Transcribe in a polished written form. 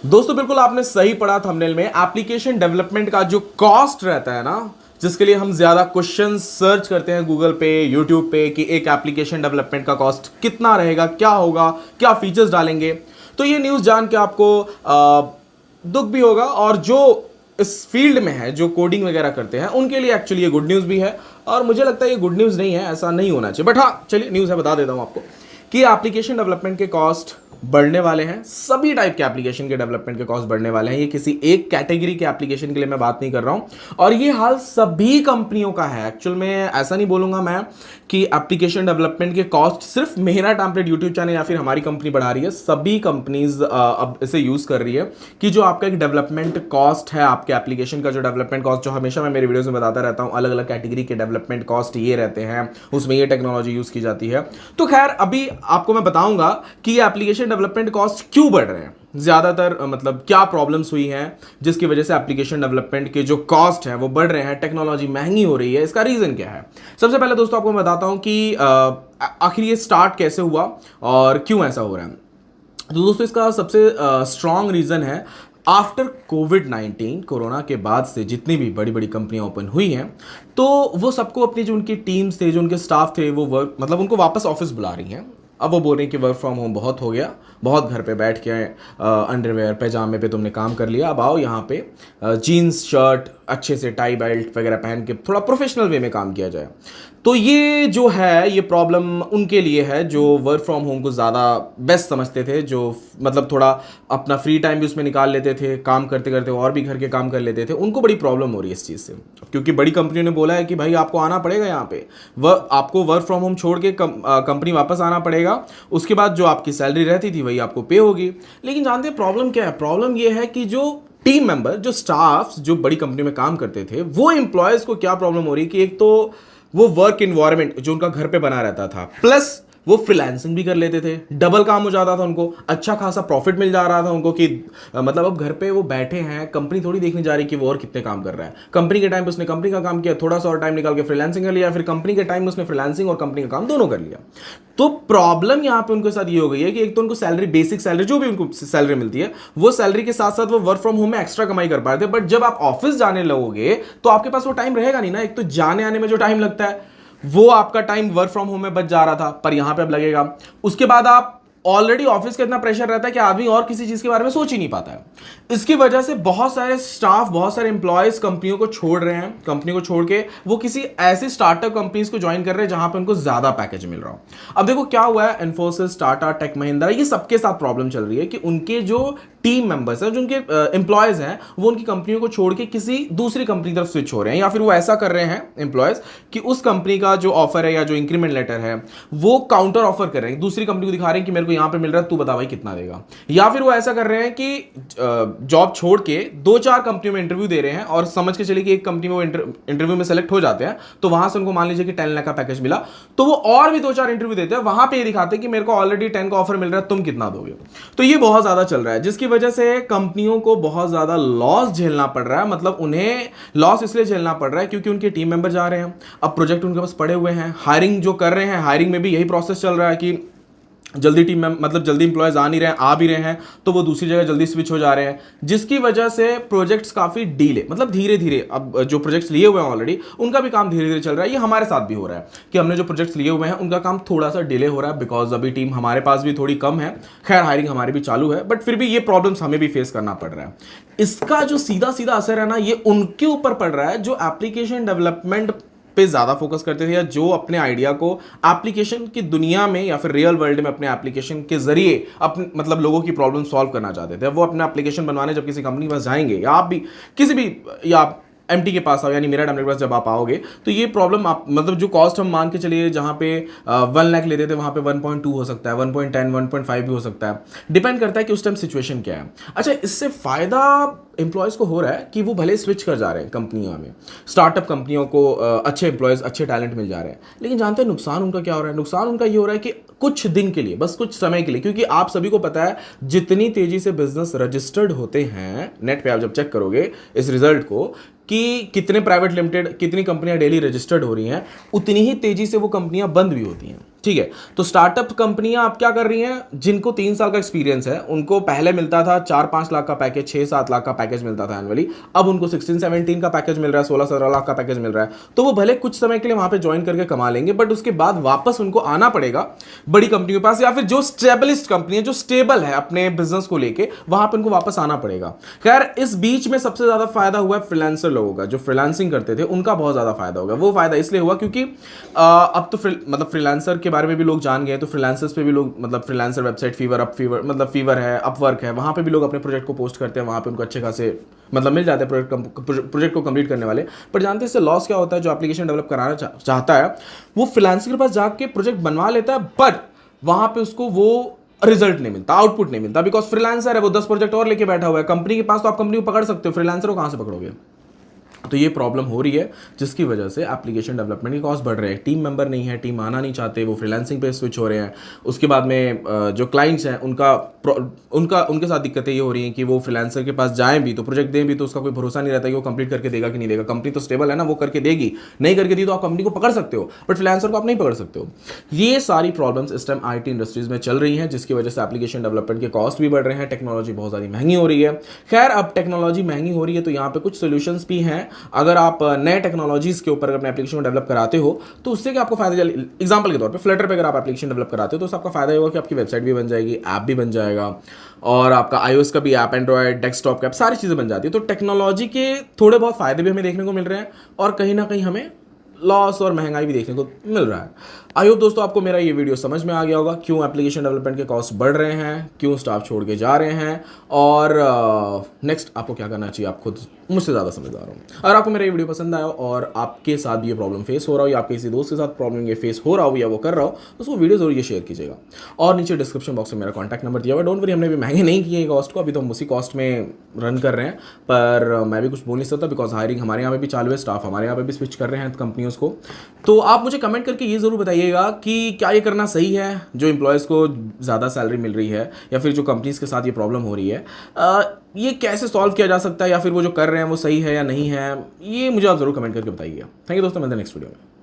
दोस्तों बिल्कुल आपने सही पढ़ा थंबनेल में। एप्लीकेशन डेवलपमेंट का जो कॉस्ट रहता है ना, जिसके लिए हम ज्यादा क्वेश्चन सर्च करते हैं गूगल पे, यूट्यूब पे कि एक एप्लीकेशन डेवलपमेंट का कॉस्ट कितना रहेगा, क्या होगा, क्या फीचर्स डालेंगे, तो ये न्यूज़ जान के आपको दुख भी होगा। और जो इस फील्ड में है, जो कोडिंग वगैरह करते हैं, उनके लिए एक्चुअली ये गुड न्यूज़ भी है। और मुझे लगता है ये गुड न्यूज़ नहीं है, ऐसा नहीं होना चाहिए, बट हाँ चलिए न्यूज़ है, बता देता हूँ आपको कि एप्लीकेशन डेवलपमेंट के कॉस्ट बढ़ने वाले हैं। सभी टाइप के एप्लीकेशन के डेवलपमेंट के कॉस्ट बढ़ने वाले हैं। ये किसी एक कैटेगरी के एप्लीकेशन के लिए मैं बात नहीं कर रहा हूं, और ये हाल सभी कंपनियों का है। एक्चुअल में ऐसा नहीं बोलूंगा मैं कि एप्लीकेशन डेवलपमेंट के कॉस्ट सिर्फ मेरा टेम्पलेट यूट्यूब चैनल या फिर हमारी कंपनी बढ़ा रही है। सभी कंपनीज अब इसे यूज कर रही है कि जो आपका एक डेवलपमेंट कॉस्ट है, आपके एप्लीकेशन का जो डेवलपमेंट कॉस्ट, जो हमेशा मैं मेरे वीडियोस में बताता रहता हूं, अलग अलग कैटेगरी के डेवलपमेंट कॉस्ट ये रहते हैं, उसमें ये टेक्नोलॉजी यूज की जाती है। तो खैर अभी आपको मैं बताऊंगा कि ये एप्लीकेशन डेवलपमेंट कॉस्ट क्यों बढ़ रहे हैं, ज्यादातर मतलब क्या प्रॉब्लम्स हुई हैं जिसकी वजह से एप्लीकेशन डेवलपमेंट के जो कॉस्ट है वो बढ़ रहे हैं, टेक्नोलॉजी महंगी हो रही है, इसका रीजन क्या है। सबसे पहले दोस्तों आपको मैं बताता हूं कि आखिर ये स्टार्ट कैसे हुआ और क्यों ऐसा हो रहा है। तो दोस्तों इसका सबसे स्ट्रॉन्ग रीजन है, आफ्टर कोविड-19, कोरोना के बाद से जितनी भी बड़ी बड़ी कंपनियां ओपन हुई हैं, तो वो सबको अपनी जो उनकी टीम्स थे, जो उनके स्टाफ थे, वो वर्क मतलब उनको वापस ऑफिस बुला रही हैं। अब वो बोल रही हैं कि वर्क फ्रॉम होम बहुत हो गया, बहुत घर पे बैठ के अंडरवेयर पैजामे पे तुमने काम कर लिया, अब आओ यहाँ पे जीन्स शर्ट अच्छे से टाई बेल्ट वगैरह पहन के थोड़ा प्रोफेशनल वे में काम किया जाए। तो ये जो है ये प्रॉब्लम उनके लिए है जो वर्क फ्रॉम होम को ज़्यादा बेस्ट समझते थे, जो मतलब थोड़ा अपना फ्री टाइम भी उसमें निकाल लेते थे, काम करते करते और भी घर के काम कर लेते थे। उनको बड़ी प्रॉब्लम हो रही है इस चीज़ से, क्योंकि बड़ी कंपनियों ने बोला है कि भाई आपको आना पड़ेगा यहाँ पे, आपको वर्क फ्रॉम होम छोड़ के कंपनी वापस आना पड़ेगा। उसके बाद जो आपकी सैलरी रहती थी वही आपको पे होगी। लेकिन जानते हैं प्रॉब्लम क्या है? प्रॉब्लम ये है कि जो टीम मेंबर, जो स्टाफ जो बड़ी कंपनी में काम करते थे, वो एम्प्लॉयज को क्या प्रॉब्लम हो रही है कि एक तो वो वर्क इन्वायरमेंट जो उनका घर पे बना रहता था, प्लस वो फ्रीलांसिंग भी कर लेते थे, डबल काम हो जाता था उनको, अच्छा खासा प्रॉफिट मिल जा रहा था उनको कि मतलब अब घर पे वो बैठे हैं, कंपनी थोड़ी देखने जा रही कि वो और कितने काम कर रहा है। कंपनी के टाइम पे उसने कंपनी का काम किया, थोड़ा सा और टाइम निकाल के फ्रीलांसिंग कर लिया, फिर कंपनी के टाइम में उसने फ्रीलांसिंग और कंपनी का काम दोनों कर लिया। तो प्रॉब्लम यहां पे उनके साथ ये हो गई है कि एक तो उनको सैलरी, बेसिक सैलरी जो भी उनको सैलरी मिलती है, वो सैलरी के साथ साथ वो वर्क फ्रॉम होम में एक्स्ट्रा कमाई कर पाते हैं। बट जब आप ऑफिस जाने लगोगे तो आपके पास वो टाइम रहेगा नहीं ना। एक तो जाने आने में जो टाइम लगता है वो आपका टाइम वर्क फ्रॉम होम में बच जा रहा था, पर यहां पे अब लगेगा। उसके बाद आप ऑलरेडी ऑफिस का इतना प्रेशर रहता है कि आदमी और किसी चीज के बारे में सोच ही नहीं पाता है। इसकी वजह से बहुत सारे स्टाफ, बहुत सारे एम्प्लॉयज कंपनियों को छोड़ रहे हैं। कंपनी को छोड़ के वो किसी ऐसी स्टार्टअप कंपनीज को ज्वाइन कर रहे हैं जहां पे उनको ज्यादा पैकेज मिल रहा हो। अब देखो क्या हुआ है, इन्फोसिस, टाटा, टेक महिंद्रा, ये सबके साथ प्रॉब्लम चल रही है कि उनके जो टीम मेंबर्स हैं, जो उनके एम्प्लॉयज हैं, वो उनकी कंपनियों को छोड़ के किसी दूसरी कंपनी तरफ स्विच हो रहे हैं, या फिर वो ऐसा कर रहे हैं एम्प्लॉयज कि उस कंपनी का जो ऑफर है या जो इंक्रीमेंट लेटर है वो काउंटर ऑफर कर रहे हैं, दूसरी कंपनी को दिखा रहे हैं कि मेरे को यहां पे मिल रहा है, तू बता भाई कितना देगा। या फिर वो ऐसा कर रहे हैं कि जॉब छोड़ के दो चार कंपनियों में इंटरव्यू दे रहे हैं, और समझ के चलिए कि एक कंपनी में वो इंटरव्यू में सेलेक्ट हो जाते हैं, तो वहां से उनको मान लीजिए कि 10 लाख का पैकेज मिला, तो वो और भी दो चार इंटरव्यू देते हैं, वहां पे ये दिखाते हैं कि मेरे को ऑलरेडी 10 का ऑफर मिल रहा है, तुम कितना दोगे। तो ये बहुत ज्यादा चल रहा है, जिसकी वजह से कंपनियों को बहुत ज्यादा लॉस झेलना पड़ रहा है। मतलब उन्हें लॉस इसलिए झेलना पड़ रहा है क्योंकि उनके टीम मेंबर जा रहे हैं, अब प्रोजेक्ट उनके पास पड़े हुए हैं, हायरिंग जो कर रहे हैं, हायरिंग में भी यही प्रोसेस चल रहा है कि जल्दी टीम में मतलब जल्दी इंप्लॉयज आ नहीं रहे हैं, आ भी रहे हैं तो वो दूसरी जगह जल्दी स्विच हो जा रहे हैं, जिसकी वजह से प्रोजेक्ट्स काफी डीले, मतलब धीरे धीरे, अब जो प्रोजेक्ट्स लिए हुए हैं ऑलरेडी उनका भी काम धीरे धीरे चल रहा है। ये हमारे साथ भी हो रहा है कि हमने जो प्रोजेक्ट्स लिए हुए हैं उनका काम थोड़ा सा डिले हो रहा है, बिकॉज अभी टीम हमारे पास भी थोड़ी कम है। खैर हायरिंग हमारी भी चालू है, बट फिर भी ये प्रॉब्लम्स हमें भी फेस करना पड़ रहा है। इसका जो सीधा सीधा असर है ना, ये उनके ऊपर पड़ रहा है जो एप्लीकेशन डेवलपमेंट पे ज्यादा फोकस करते थे, या जो अपने आइडिया को एप्लीकेशन की दुनिया में या फिर रियल वर्ल्ड में अपने एप्लीकेशन के जरिए अपने मतलब लोगों की प्रॉब्लम सॉल्व करना चाहते थे। वो अपना एप्लीकेशन बनवाने जब किसी कंपनी के पास जाएंगे, या आप भी किसी भी, या आप एमटी के पास आओ, यानी मेरा डमरे के पास जब आप आओगे, तो ये प्रॉब्लम आप मतलब जो कॉस्ट हम मान के चलिए जहां पे 1 लाख लेते थे वहां पे 1.2 हो सकता है, 1.10, 1.5 भी हो सकता है, डिपेंड करता है कि उस टाइम सिचुएशन क्या है। अच्छा, इससे फायदा एम्प्लॉयज को हो रहा है कि वो भले स्विच कर जा रहे हैं कंपनियों में, स्टार्टअप कंपनियों को अच्छे एम्प्लॉयज, अच्छे टैलेंट मिल जा रहे हैं, लेकिन जानते हैं नुकसान उनका क्या हो रहा है? नुकसान उनका ये हो रहा है कि कुछ दिन के लिए, बस कुछ समय के लिए, क्योंकि आप सभी को पता है जितनी तेजी से बिजनेस रजिस्टर्ड होते हैं, नेट पे आप जब चेक करोगे इस रिजल्ट को कि कितने प्राइवेट लिमिटेड, कितनी कंपनियां डेली रजिस्टर्ड हो रही हैं, उतनी ही तेजी से वो कंपनियां बंद भी होती हैं। ठीक है। तो स्टार्टअप कंपनियां आप क्या कर रही हैं, जिनको 3 साल का एक्सपीरियंस है उनको पहले मिलता था 4-5 लाख का पैकेज, 6-7 लाख का पैकेज मिलता था एनुअली, अब उनको 16-17 का पैकेज मिल रहा है, 16-17 लाख का पैकेज मिल रहा है। तो वो भले कुछ समय के लिए वहां पे ज्वाइन करके कमा लेंगे, बट उसके बाद वापस उनको आना पड़ेगा बड़ी कंपनियों के पास, या फिर जो स्टेबलिस्ट कंपनी है, जो स्टेबल है अपने बिजनेस को लेके, वहां पर उनको वापस आना पड़ेगा। खैर, इस बीच में सबसे ज्यादा फायदा हुआ फ्रीलांसर लोगों का, जो फ्रीलांसिंग करते थे उनका बहुत ज्यादा फायदा होगा। वो फायदा इसलिए हुआ क्योंकि अब तो मतलब फ्रीलांसर के बारे में भी लोग जान गए, तो फ्रीलांसर्स पे भी लोग, मतलब फ्रीलांसर वेबसाइट फीवर है, अपवर्क है, वहां पे भी लोग अपने प्रोजेक्ट को पोस्ट करते हैं, वहां पे उनको अच्छे खासे मतलब मिल जाते हैं प्रोजेक्ट को कंप्लीट करने वाले। पर जानते हैं इससे लॉस क्या होता है, जो एप्लीकेशन डेवलप कराना चाहता है वो फ्रीलांसर के पास जाके प्रोजेक्ट बनवा लेता है, बट वहां पे उसको वो रिजल्ट नहीं मिलता, आउटपुट नहीं मिलता, बिकॉज फ्रीलांसर है, वो 10 प्रोजेक्ट और लेके बैठा हुआ है कंपनी के पास, तो आप कंपनी को पकड़ सकते हो, फ्रीलांसर को कहां से पकड़ोगे। तो ये प्रॉब्लम हो रही है, जिसकी वजह से एप्लीकेशन डेवलपमेंट के कॉस्ट बढ़ रहे हैं। टीम मेंबर नहीं है, टीम आना नहीं चाहते, वो फ्रीलांसिंग पे स्विच हो रहे हैं। उसके बाद में जो क्लाइंट्स हैं उनके साथ दिक्कतें ये हो रही हैं कि वो फ्रीलांसर के पास जाएं भी तो प्रोजेक्ट दें भी तो उसका कोई भरोसा नहीं रहता कि वो कंप्लीट करके देगा कि नहीं देगा। कंपनी तो स्टेबल है ना, वो करके देगी, नहीं करके दी तो आप कंपनी को पकड़ सकते हो, बट फ्रीलांसर को आप नहीं पकड़ सकते हो। ये सारी प्रॉब्लम्स इस टाइम आईटी इंडस्ट्रीज में चल रही हैं, जिसकी वजह से एप्लीकेशन डेवलपमेंट के कॉस्ट भी बढ़ रहे हैं, टेक्नोलॉजी बहुत ज़्यादा महंगी हो रही है। खैर, अब टेक्नोलॉजी महंगी हो रही है तो यहाँ पे कुछ सोल्यूशंस भी हैं। अगर आप नए टेक्नोलॉजीज के ऊपर अपने एप्लीकेशन डेवलप कराते हो तो उससे क्या आपको फायदा, एग्जांपल के तौर पे फ्लटर पे अगर आप एप्लीकेशन डेवलप कराते हो तो उससे आपका फायदा होगा कि आपकी वेबसाइट भी बन जाएगी, ऐप भी बन जाएगा, और आपका iOS का भी ऐप, एंड्रॉयड, डेस्कटॉप का ऐप, सारी चीज़ें बन जाती है। तो टेक्नोलॉजी के थोड़े बहुत फायदे भी हमें देखने को मिल रहे हैं, और कहीं ना कहीं हमें लॉस और महंगाई भी देखने को मिल रहा है। आई होप दोस्तों आपको मेरा ये वीडियो समझ में आ गया होगा, क्यों एप्लीकेशन डेवलपमेंट के कॉस्ट बढ़ रहे हैं, क्यों स्टाफ छोड़ के जा रहे हैं, और नेक्स्ट आपको क्या करना चाहिए। आप खुद मुझसे ज़्यादा समझदार हो। अगर आपको मेरा ये वीडियो पसंद आया और आपके साथ भी ये प्रॉब्लम फेस हो रहा हो, या आपके किसी दोस्त के साथ प्रॉब्लम ये फेस हो रहा हो या वो कर रहा हो, तो उसको वीडियो जरूर ये शेयर कीजिएगा। और नीचे डिस्क्रिप्शन बॉक्स में मेरा कॉन्टैक्ट नंबर दिया हुआ है। डोंट वरी, हमने भी महंगे नहीं किए कॉस्ट को, अभी तो हम उसी कॉस्ट में रन कर रहे हैं, पर मैं भी कुछ बोल नहीं सकता बिकॉज हायरिंग हमारे यहाँ पे भी चालू है, स्टाफ हमारे यहाँ पे भी स्विच कर रहे हैं कंपनियों को। तो आप मुझे कमेंट करके ये जरूर बताइएगा कि क्या ये करना सही है, जो एम्प्लॉयज़ को ज़्यादा सैलरी मिल रही है, या फिर जो कंपनीज़ के साथ ये प्रॉब्लम हो रही है, ये कैसे सॉल्व किया जा सकता है, या फिर वो जो कर रहे हैं वो सही है या नहीं है। ये मुझे आप ज़रूर कमेंट करके बताइएगा। थैंक यू दोस्तों, मिलते हैं नेक्स्ट वीडियो में।